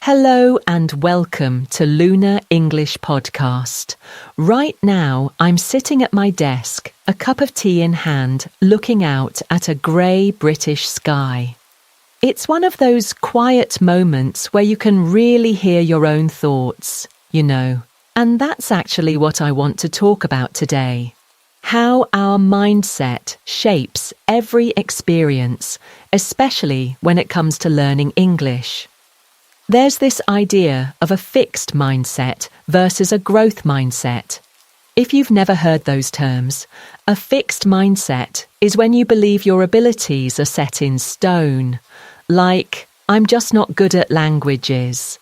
Hello and welcome to Lunar English Podcast. Right now, I'm sitting at my desk, a cup of tea in hand, looking out at a grey British sky. It's one of those quiet moments where you can really hear your own thoughts, and that's actually what I want to talk about today. How our mindset shapes every experience, especially when it comes to learning English. There's this idea of a fixed mindset versus a growth mindset. If you've never heard those terms, a fixed mindset is when you believe your abilities are set in stone, like, I'm just not good at languages.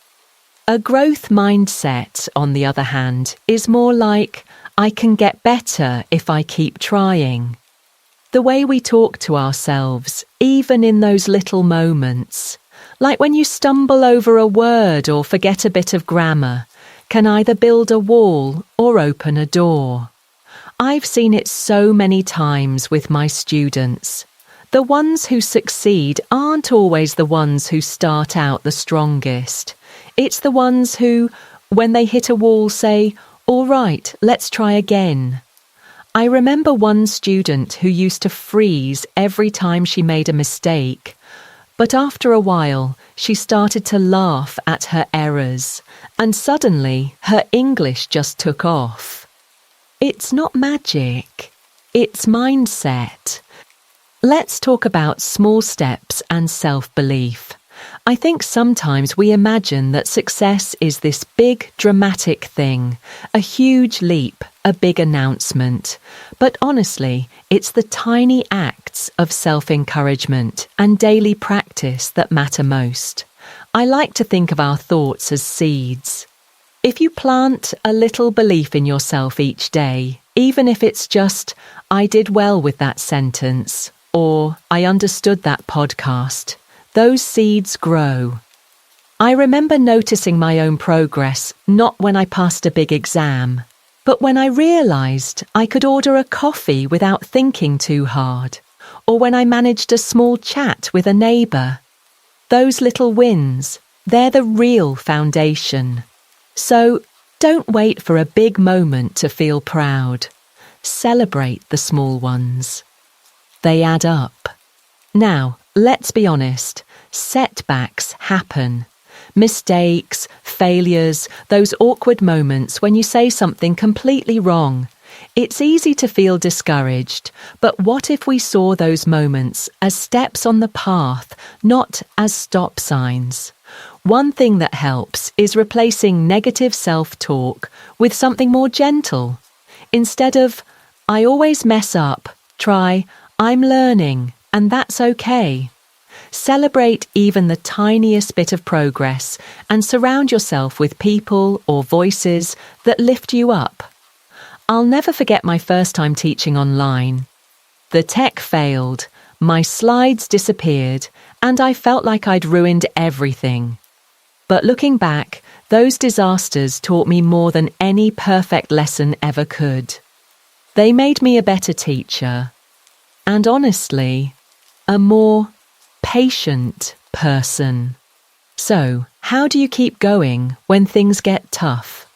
A growth mindset, on the other hand, is more like, I can get better if I keep trying. The way we talk to ourselves, even in those little moments, like when you stumble over a word or forget a bit of grammar, can either build a wall or open a door. I've seen it so many times with my students. The ones who succeed aren't always the ones who start out the strongest. It's the ones who, when they hit a wall, say, "All right, let's try again." I remember one student who used to freeze every time she made a mistake. But after a while, she started to laugh at her errors, and suddenly her English just took off. It's not magic, it's mindset. Let's talk about small steps and self-belief. I think sometimes we imagine that success is this big, dramatic thing, a huge leap, a big announcement. But honestly, it's the tiny acts of self-encouragement and daily practice that matter most. I like to think of our thoughts as seeds. If you plant a little belief in yourself each day, even if it's just, I did well with that sentence, or I understood that podcast, those seeds grow. I remember noticing my own progress, not when I passed a big exam, but when I realised I could order a coffee without thinking too hard, or when I managed a small chat with a neighbour. Those little wins, they're the real foundation. So don't wait for a big moment to feel proud. Celebrate the small ones. They add up. Now, let's be honest, setbacks happen. Mistakes, failures, those awkward moments when you say something completely wrong. It's easy to feel discouraged, but what if we saw those moments as steps on the path, not as stop signs? One thing that helps is replacing negative self-talk with something more gentle. Instead of, I always mess up, try, I'm learning, and that's okay. Celebrate even the tiniest bit of progress and surround yourself with people or voices that lift you up. I'll never forget my first time teaching online. The tech failed, my slides disappeared, and I felt like I'd ruined everything. But looking back, those disasters taught me more than any perfect lesson ever could. They made me a better teacher, and honestly, a more patient person. So, how do you keep going when things get tough?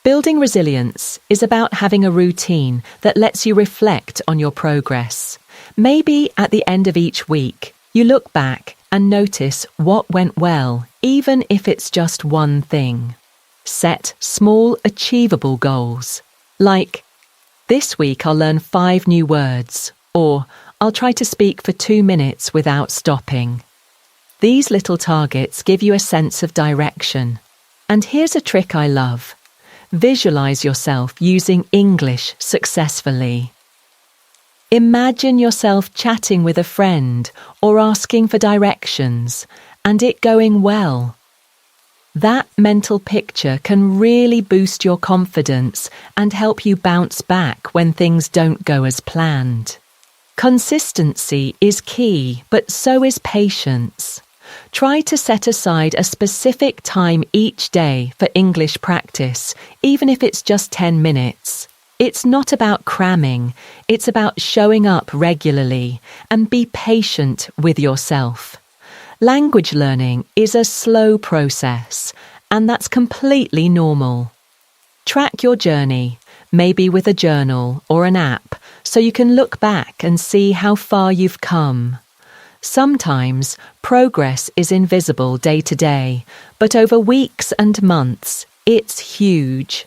Building resilience is about having a routine that lets you reflect on your progress. Maybe at the end of each week, you look back and notice what went well, even if it's just one thing. Set small, achievable goals, like, this week I'll learn 5 new words, or I'll try to speak for 2 minutes without stopping. These little targets give you a sense of direction. And here's a trick I love. Visualize yourself using English successfully. Imagine yourself chatting with a friend or asking for directions, and it going well. That mental picture can really boost your confidence and help you bounce back when things don't go as planned. Consistency is key, but so is patience. Try to set aside a specific time each day for English practice, even if it's just 10 minutes. It's not about cramming, it's about showing up regularly, and be patient with yourself. Language learning is a slow process, and that's completely normal. Track your journey, maybe with a journal or an app, so you can look back and see how far you've come. Sometimes progress is invisible day to day, but over weeks and months, it's huge.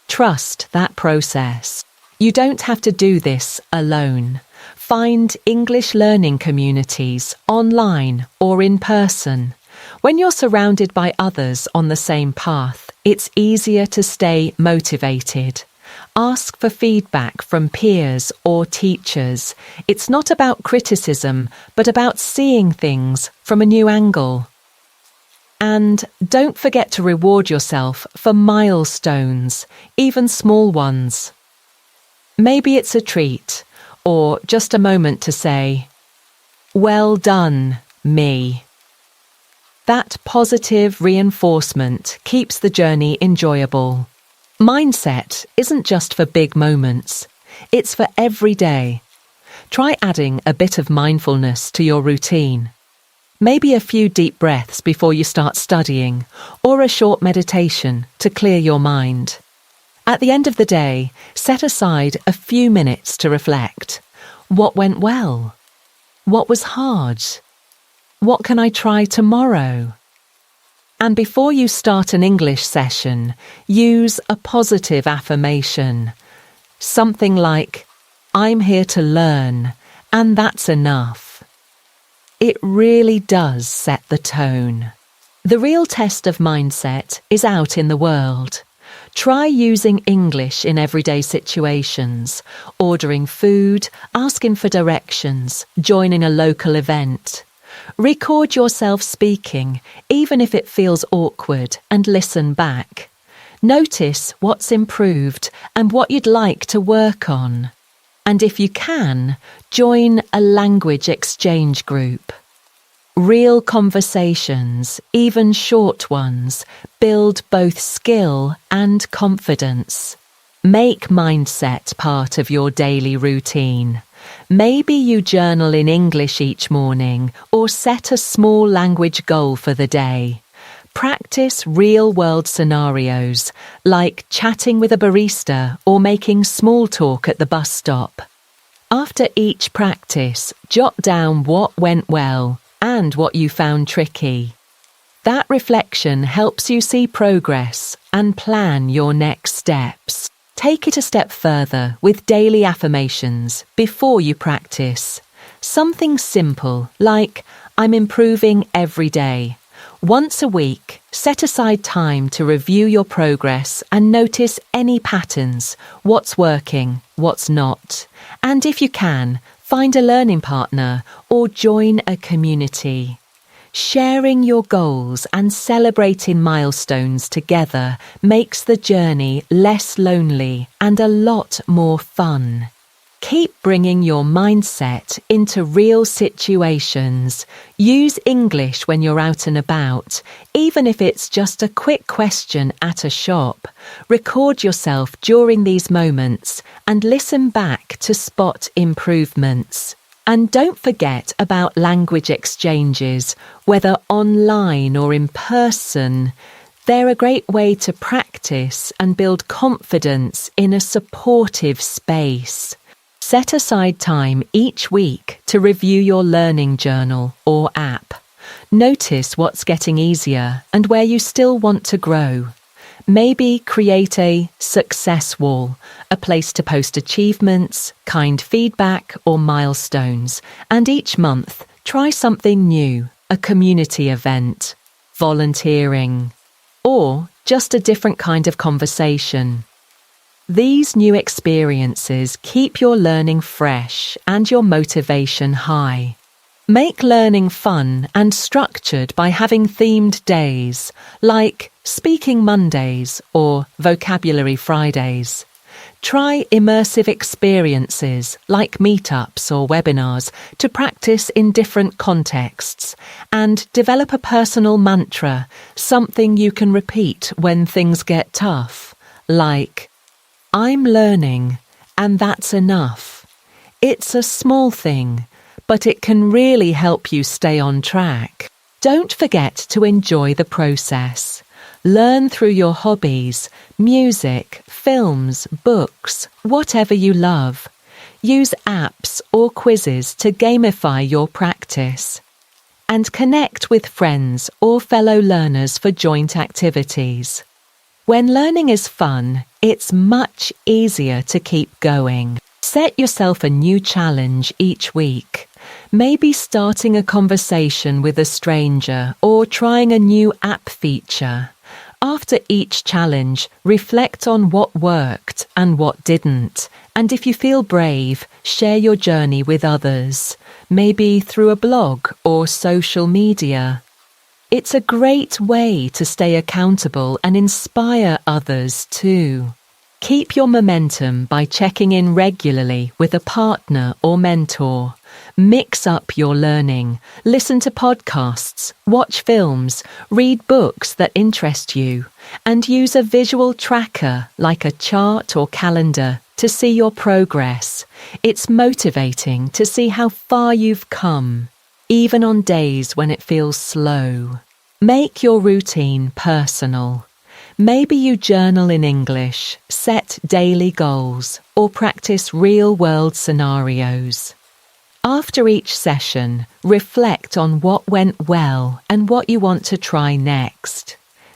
Trust that process. You don't have to do this alone. Find English learning communities online or in person. When you're surrounded by others on the same path, it's easier to stay motivated. Ask for feedback from peers or teachers. It's not about criticism, but about seeing things from a new angle. And don't forget to reward yourself for milestones, even small ones. Maybe it's a treat, or just a moment to say, "Well done, me." That positive reinforcement keeps the journey enjoyable. Mindset isn't just for big moments, it's for every day. Try adding a bit of mindfulness to your routine. Maybe a few deep breaths before you start studying, or a short meditation to clear your mind. At the end of the day, set aside a few minutes to reflect. What went well? What was hard? What can I try tomorrow? And before you start an English session, use a positive affirmation. Something like, "I'm here to learn, and that's enough." It really does set the tone. The real test of mindset is out in the world. Try using English in everyday situations, ordering food, asking for directions, joining a local event. Record yourself speaking, even if it feels awkward, and listen back. Notice what's improved and what you'd like to work on. And if you can, join a language exchange group. Real conversations, even short ones, build both skill and confidence. Make mindset part of your daily routine. Maybe you journal in English each morning or set a small language goal for the day. Practice real-world scenarios, like chatting with a barista or making small talk at the bus stop. After each practice, jot down what went well and what you found tricky. That reflection helps you see progress and plan your next steps. Take it a step further with daily affirmations before you practice. Something simple like, "I'm improving every day." Once a week, set aside time to review your progress and notice any patterns, what's working, what's not. And if you can, find a learning partner or join a community. Sharing your goals and celebrating milestones together makes the journey less lonely and a lot more fun. Keep bringing your mindset into real situations. Use English when you're out and about, even if it's just a quick question at a shop. Record yourself during these moments and listen back to spot improvements. And don't forget about language exchanges, whether online or in person. They're a great way to practice and build confidence in a supportive space. Set aside time each week to review your learning journal or app. Notice what's getting easier and where you still want to grow. Maybe create a success wall, a place to post achievements, kind feedback, or milestones. And each month, try something new, a community event, volunteering, or just a different kind of conversation. These new experiences keep your learning fresh and your motivation high. Make learning fun and structured by having themed days, like Speaking Mondays or Vocabulary Fridays. Try immersive experiences like meetups or webinars to practice in different contexts, and develop a personal mantra, something you can repeat when things get tough, like, "I'm learning, and that's enough." It's a small thing, but it can really help you stay on track. Don't forget to enjoy the process. Learn through your hobbies, music, films, books, whatever you love. Use apps or quizzes to gamify your practice. And connect with friends or fellow learners for joint activities. When learning is fun, it's much easier to keep going. Set yourself a new challenge each week. Maybe starting a conversation with a stranger or trying a new app feature. After each challenge, reflect on what worked and what didn't. And if you feel brave, share your journey with others, maybe through a blog or social media. It's a great way to stay accountable and inspire others too. Keep your momentum by checking in regularly with a partner or mentor. Mix up your learning, listen to podcasts, watch films, read books that interest you, and use a visual tracker like a chart or calendar to see your progress. It's motivating to see how far you've come, even on days when it feels slow. Make your routine personal. Maybe you journal in English, set daily goals, or practice real-world scenarios. After each session, reflect on what went well and what you want to try next.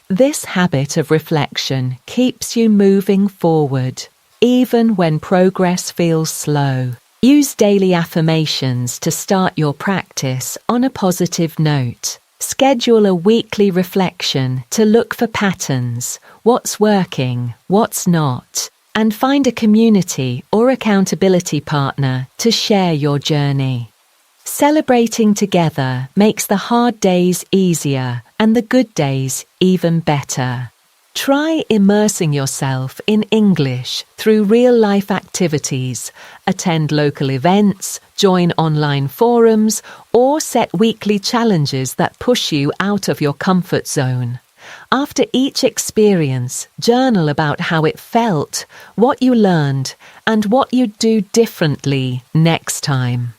This habit of reflection keeps you moving forward, even when progress feels slow. Use daily affirmations to start your practice on a positive note. Schedule a weekly reflection to look for patterns, what's working, what's not, and find a community or accountability partner to share your journey. Celebrating together makes the hard days easier and the good days even better. Try immersing yourself in English through real-life activities, attend local events, join online forums, or set weekly challenges that push you out of your comfort zone. After each experience, journal about how it felt, what you learned, and what you'd do differently next time.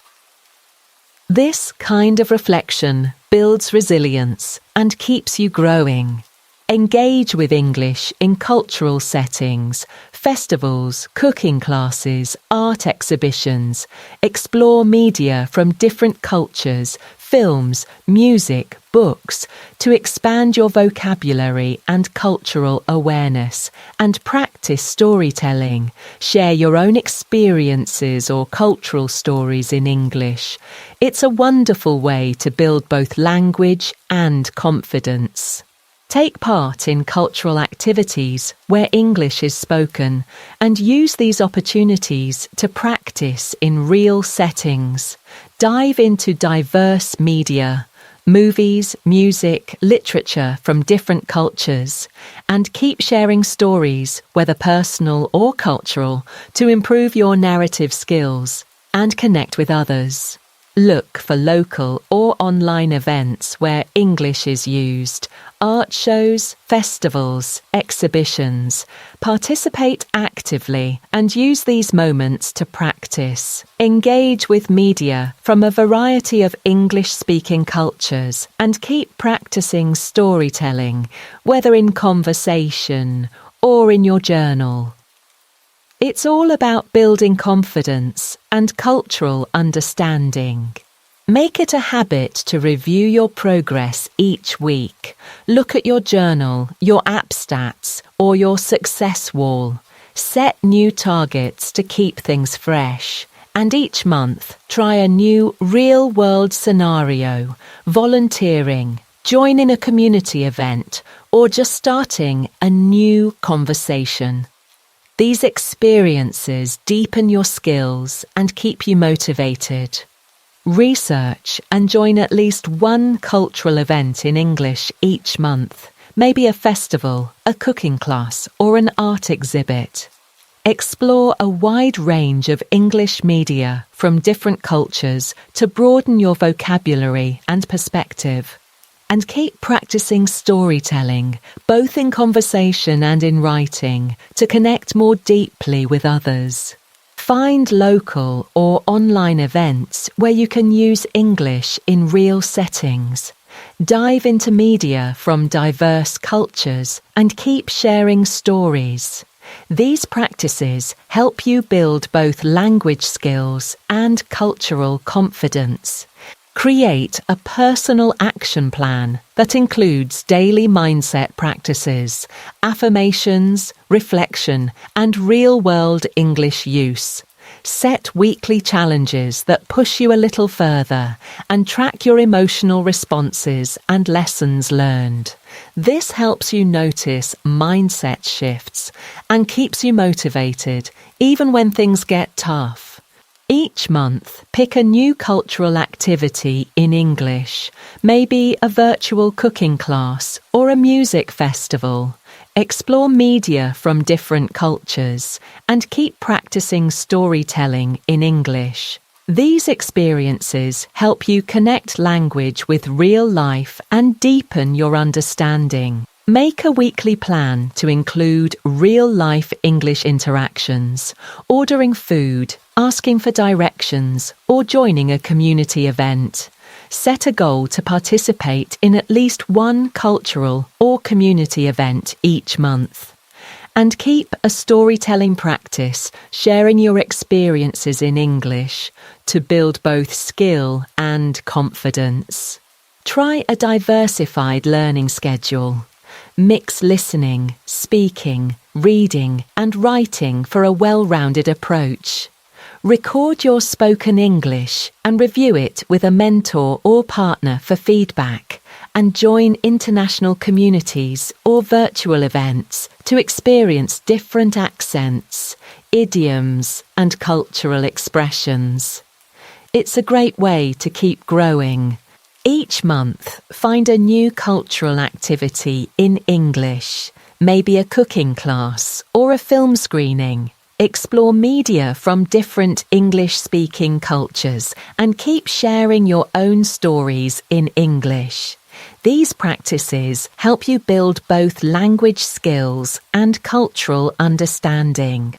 This kind of reflection builds resilience and keeps you growing. Engage with English in cultural settings, festivals, cooking classes, art exhibitions. Explore media from different cultures, films, music, books, to expand your vocabulary and cultural awareness, and practice storytelling. Share your own experiences or cultural stories in English. It's a wonderful way to build both language and confidence. Take part in cultural activities where English is spoken and use these opportunities to practice in real settings. Dive into diverse media, movies, music, literature from different cultures, and keep sharing stories, whether personal or cultural, to improve your narrative skills and connect with others. Look for local or online events where English is used, art shows, festivals, exhibitions. Participate actively and use these moments to practice. Engage with media from a variety of English-speaking cultures and keep practicing storytelling, whether in conversation or in your journal. It's all about building confidence and cultural understanding. Make it a habit to review your progress each week. Look at your journal, your app stats, or your success wall. Set new targets to keep things fresh. And each month, try a new real-world scenario, volunteering, joining a community event, or just starting a new conversation. These experiences deepen your skills and keep you motivated. Research and join at least one cultural event in English each month, maybe a festival, a cooking class, or an art exhibit. Explore a wide range of English media from different cultures to broaden your vocabulary and perspective. And keep practicing storytelling, both in conversation and in writing, to connect more deeply with others. Find local or online events where you can use English in real settings. Dive into media from diverse cultures and keep sharing stories. These practices help you build both language skills and cultural confidence. Create a personal action plan that includes daily mindset practices, affirmations, reflection, and real-world English use. Set weekly challenges that push you a little further and track your emotional responses and lessons learned. This helps you notice mindset shifts and keeps you motivated even when things get tough. Each month, pick a new cultural activity in English, maybe a virtual cooking class or a music festival. Explore media from different cultures and keep practicing storytelling in English. These experiences help you connect language with real life and deepen your understanding. Make a weekly plan to include real-life English interactions, ordering food, asking for directions, or joining a community event. Set a goal to participate in at least one cultural or community event each month. And keep a storytelling practice, sharing your experiences in English to build both skill and confidence. Try a diversified learning schedule. Mix listening, speaking, reading, and writing for a well-rounded approach. Record your spoken English and review it with a mentor or partner for feedback, and join international communities or virtual events to experience different accents, idioms, and cultural expressions. It's a great way to keep growing. Each month, find a new cultural activity in English, maybe a cooking class or a film screening. Explore media from different English-speaking cultures and keep sharing your own stories in English. These practices help you build both language skills and cultural understanding.